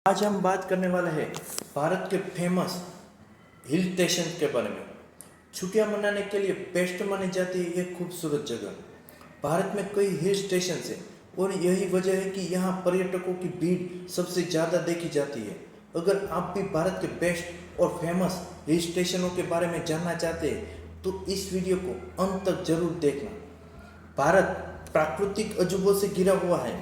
आज हम बात करने वाले हैं भारत के फेमस हिल स्टेशन के बारे में। छुट्टियां मनाने के लिए बेस्ट मानी जाती है ये खूबसूरत जगह। भारत में कई हिल स्टेशन है और यही वजह है कि यहाँ पर्यटकों की भीड़ सबसे ज़्यादा देखी जाती है। अगर आप भी भारत के बेस्ट और फेमस हिल स्टेशनों के बारे में जानना चाहते हैं तो इस वीडियो को अंत तक जरूर देखना। भारत प्राकृतिक अजूबों से घिरा हुआ है।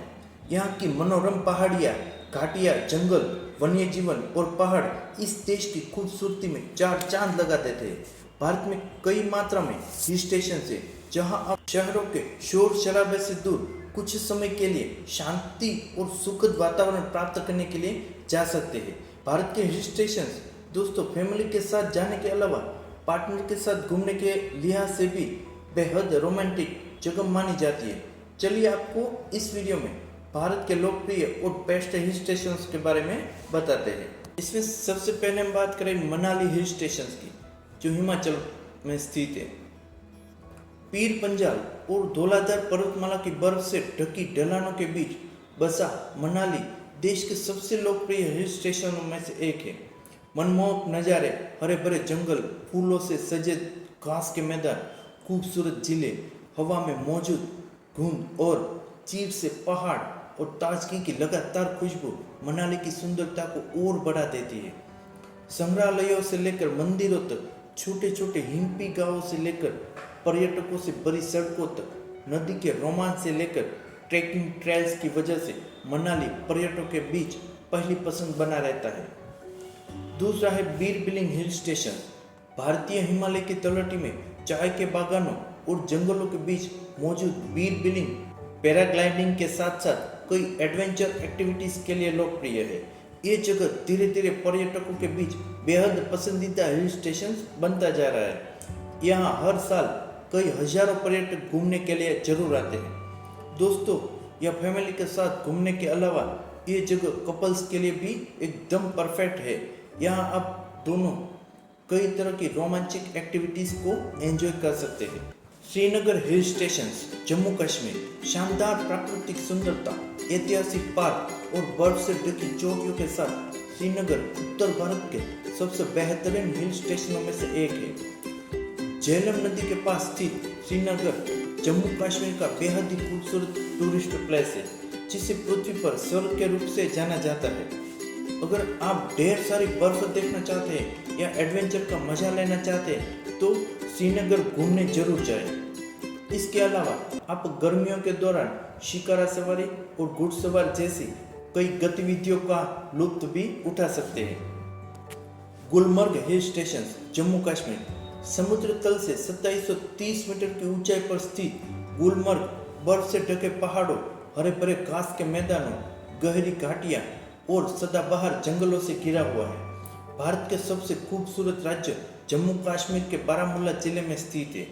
यहाँ की मनोरम पहाड़ियाँ, घाटियाँ, जंगल, वन्य जीवन और पहाड़ इस देश की खूबसूरती में चार चांद लगा देते हैं। भारत में कई मात्रा में हिल स्टेशन है जहाँ आप शहरों के शोर शराबे से दूर कुछ समय के लिए शांति और सुखद वातावरण प्राप्त करने के लिए जा सकते हैं। भारत के हिल स्टेशन दोस्तों फैमिली के साथ जाने के अलावा पार्टनर के साथ घूमने के लिहाज से भी बेहद रोमांटिक जगह मानी जाती है। चलिए आपको इस वीडियो में भारत के लोकप्रिय और बेस्ट हिल स्टेशन के बारे में बताते हैं। इसमें सबसे पहले हम बात करें मनाली हिल स्टेशन की, जो हिमाचल में स्थित है। पीर पंजाल और धौलाधार पर्वतमाला की बर्फ से ढकी ढलानों के बीच बसा मनाली देश के सबसे लोकप्रिय हिल स्टेशनों में से एक है। मनमोहक नज़ारे, हरे भरे जंगल, फूलों से सजे घास के मैदान, खूबसूरत झीलें, हवा में मौजूद धुंध और चीर से पहाड़ और ताजगी की लगातार खुशबू मनाली की सुंदरता को और बढ़ा देती है। संग्रहालयों से लेकर मंदिरों तक, छोटे छोटे हिम्पी गांवों से लेकर पर्यटकों से भरी सड़कों तक, नदी के रोमांच से लेकर ट्रैकिंग ट्रेल्स की वजह से मनाली पर्यटकों के बीच पहली पसंद बना रहता है। दूसरा है बीर बिलिंग हिल स्टेशन। भारतीय हिमालय की तलहटी में चाय के बागानों और जंगलों के बीच मौजूद बीर बिलिंग पैराग्लाइडिंग के साथ साथ कई एडवेंचर एक्टिविटीज के लिए लोकप्रिय है। ये जगह धीरे धीरे पर्यटकों के बीच बेहद पसंदीदा हिल स्टेशन बनता जा रहा है। यहाँ हर साल कई हजारों पर्यटक घूमने के लिए जरूर आते हैं। दोस्तों या फैमिली के साथ घूमने के अलावा ये जगह कपल्स के लिए भी एकदम परफेक्ट है। यहाँ आप दोनों कई तरह की रोमांचक एक्टिविटीज को एंजॉय कर सकते हैं। श्रीनगर हिल स्टेशन जम्मू कश्मीर शानदार प्राकृतिक सुंदरता, ऐतिहासिक पार्क और बर्फ से ढकी चोटियों के साथ श्रीनगर उत्तर भारत के सबसे बेहतरीन हिल स्टेशनों में से एक है। झेलम नदी के पास स्थित श्रीनगर जम्मू कश्मीर का बेहद ही खूबसूरत टूरिस्ट प्लेस है, जिसे पृथ्वी पर स्वर्ग के रूप से जाना जाता है। अगर आप ढेर सारी बर्फ देखना चाहते हैं या एडवेंचर का मजा लेना चाहते हैं तो श्रीनगर घूमने जरूर जाएं। इसके अलावा आप गर्मियों के दौरान शिकारा सवारी और घुड़सवार जैसी कई गतिविधियों का लुत्फ भी उठा सकते हैं। गुलमर्ग हिल स्टेशन जम्मू कश्मीर समुद्र तल से 2730 मीटर की ऊंचाई पर स्थित गुलमर्ग बर्फ से ढके पहाड़ों, हरे भरे घास के मैदानों, गहरी घाटियां और सदाबहार जंगलों से घिरा हुआ है। भारत के सबसे खूबसूरत राज्य जम्मू कश्मीर के बारामूला जिले में स्थित है।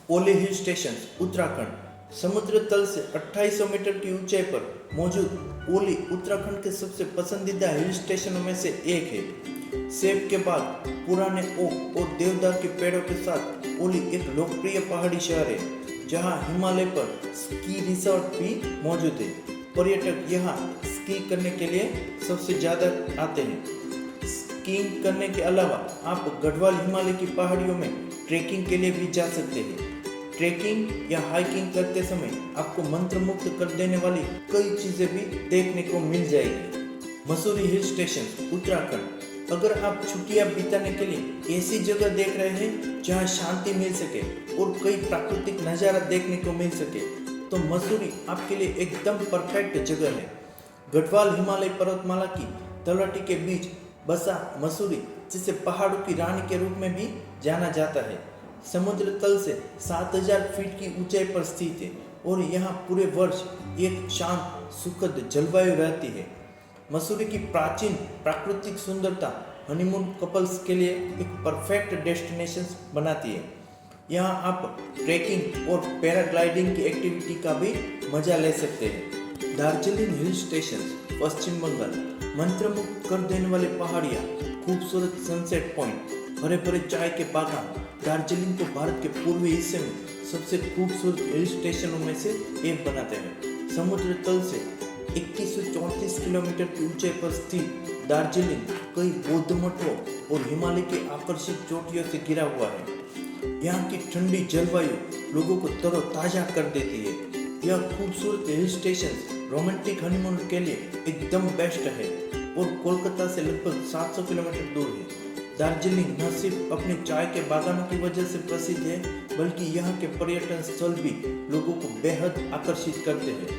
ओली हिल स्टेशन उत्तराखंड समुद्र तल से 2800 मीटर की ऊंचाई पर मौजूद ओली उत्तराखंड के सबसे पसंदीदा हिल स्टेशनों में से एक है। सेब के बाग, पुराने ओक और देवदार के पेड़ों के साथ ओली एक लोकप्रिय पहाड़ी शहर है, जहां हिमालय पर स्की रिसोर्ट भी मौजूद है। पर्यटक यहाँ स्की करने के लिए सबसे ज़्यादा आते हैं। स्कीइंग करने के अलावा आप गढ़वाल हिमालय की पहाड़ियों में ट्रैकिंग के लिए भी जा सकते हैं। ट्रैकिंग या हाइकिंग करते समय आपको मंत्रमुग्ध कर देने वाली कई चीजें भी देखने को मिल जाएगी। मसूरी हिल स्टेशन उत्तराखंड अगर आप छुट्टियां बिताने के लिए ऐसी जगह देख रहे हैं जहां शांति मिल सके और कई प्राकृतिक नज़ारा देखने को मिल सके तो मसूरी आपके लिए एकदम परफेक्ट जगह है। गढ़वाल हिमालय पर्वतमाला की तलहटी के बीच बसा मसूरी, जिसे पहाड़ों की रानी के रूप में भी जाना जाता है, समुद्र तल से 7000 फीट की ऊंचाई पर स्थित है और यहाँ पूरे वर्ष एक शांत सुखद जलवायु रहती है। मसूरी की प्राचीन प्राकृतिक सुंदरता हनीमून कपल्स के लिए एक परफेक्ट डेस्टिनेशन बनाती है। यहाँ आप ट्रैकिंग और पैराग्लाइडिंग की एक्टिविटी का भी मजा ले सकते हैं। दार्जिलिंग हिल स्टेशन पश्चिम बंगाल मंत्रमुग्ध कर देने वाली पहाड़ियाँ, खूबसूरत सनसेट पॉइंट, हरे भरे चाय के बागान दार्जिलिंग को भारत के पूर्वी हिस्से में सबसे खूबसूरत हिल स्टेशनों में से एक बनाते हैं। समुद्र तल से 2134 किलोमीटर की ऊंचाई पर स्थित दार्जिलिंग कई बौद्ध मठों और हिमालय की आकर्षक चोटियों से घिरा हुआ है। यहाँ की ठंडी जलवायु लोगों को तरोताजा कर देती है। यह खूबसूरत हिल स्टेशन रोमांटिक हनीमून के लिए एकदम बेस्ट है और कोलकाता से लगभग 700 किलोमीटर दूर है। दार्जिलिंग न सिर्फ अपने चाय के बागानों की वजह से प्रसिद्ध है, बल्कि यहाँ के पर्यटन स्थल भी लोगों को बेहद आकर्षित करते हैं।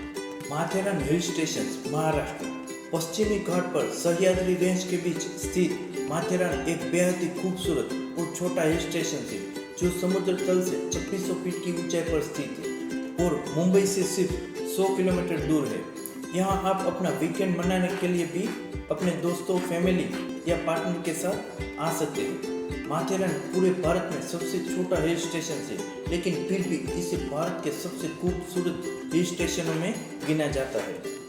माथेरान हिल स्टेशन महाराष्ट्र पश्चिमी घाट पर सह्याद्री रेंज के बीच स्थित माथेरान एक बेहद ही खूबसूरत और छोटा हिल स्टेशन है जो समुद्र तल से 2600 फीट की ऊंचाई पर स्थित है और मुंबई से सिर्फ 100 किलोमीटर दूर है। यहाँ आप अपना वीकेंड मनाने के लिए भी अपने दोस्तों, फैमिली या पार्टनर के साथ आ सकते हैं। माथेरान पूरे भारत में सबसे छोटा हिल स्टेशन है, लेकिन फिर भी इसे भारत के सबसे खूबसूरत हिल स्टेशनों में गिना जाता है।